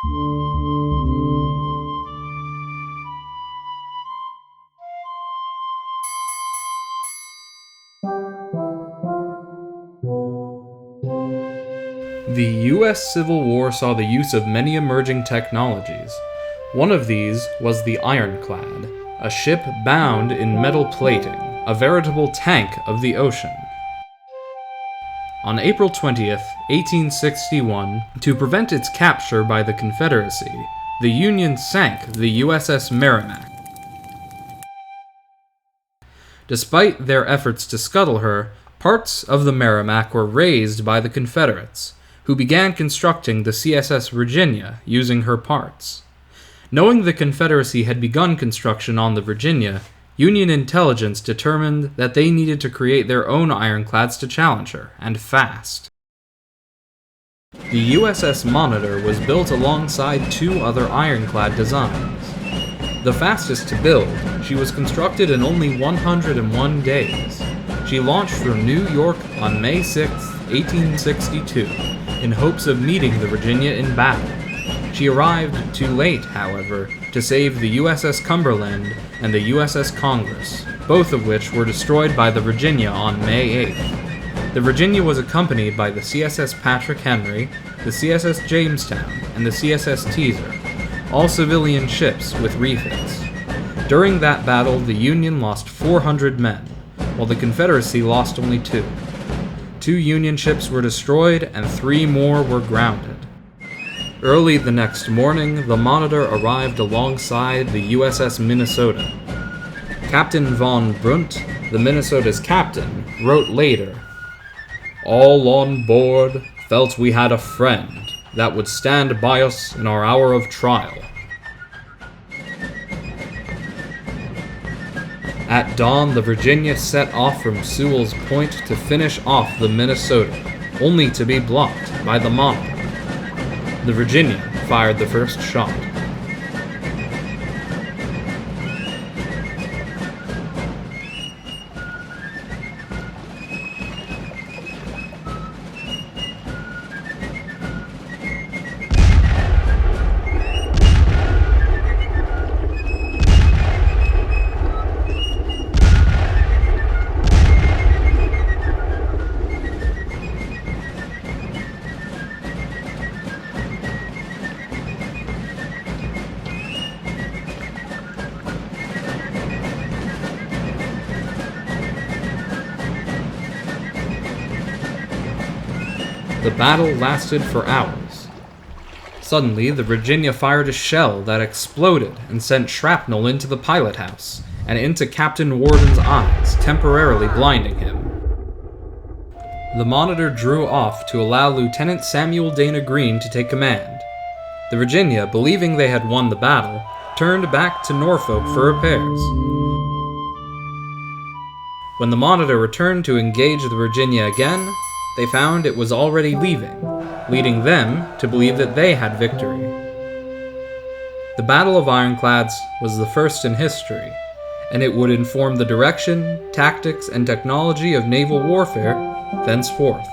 The U.S. Civil War saw the use of many emerging technologies. One of these was the Ironclad, a ship bound in metal plating, a veritable tank of the ocean. On April 20th, 1861, to prevent its capture by the Confederacy, the Union sank the USS Merrimack. Despite their efforts to scuttle her, parts of the Merrimack were razed by the Confederates, who began constructing the CSS Virginia using her parts. Knowing the Confederacy had begun construction on the Virginia, Union intelligence determined that they needed to create their own ironclads to challenge her, and fast. The USS Monitor was built alongside two other ironclad designs. The fastest to build, she was constructed in only 101 days. She launched from New York on May 6, 1862, in hopes of meeting the Virginia in battle. She arrived too late, however, to save the USS Cumberland and the USS Congress, both of which were destroyed by the Virginia on May 8th. The Virginia was accompanied by the CSS Patrick Henry, the CSS Jamestown, and the CSS Teaser, all civilian ships with refits. During that battle, the Union lost 400 men, while the Confederacy lost only 2. 2 Union ships were destroyed and 3 more were grounded. Early the next morning, the Monitor arrived alongside the USS Minnesota. Captain von Brunt, the Minnesota's captain, wrote later, "All on board felt we had a friend that would stand by us in our hour of trial." At dawn, the Virginia set off from Sewell's Point to finish off the Minnesota, only to be blocked by the Monitor. The Virginia fired the first shot. The battle lasted for hours. Suddenly, the Virginia fired a shell that exploded and sent shrapnel into the pilot house and into Captain Warden's eyes, temporarily blinding him. The Monitor drew off to allow Lieutenant Samuel Dana Green to take command. The Virginia, believing they had won the battle, turned back to Norfolk for repairs. When the Monitor returned to engage the Virginia again, they found it was already leading them to believe that they had victory. The Battle of Ironclads was the first in history, and it would inform the direction, tactics, and technology of naval warfare thenceforth.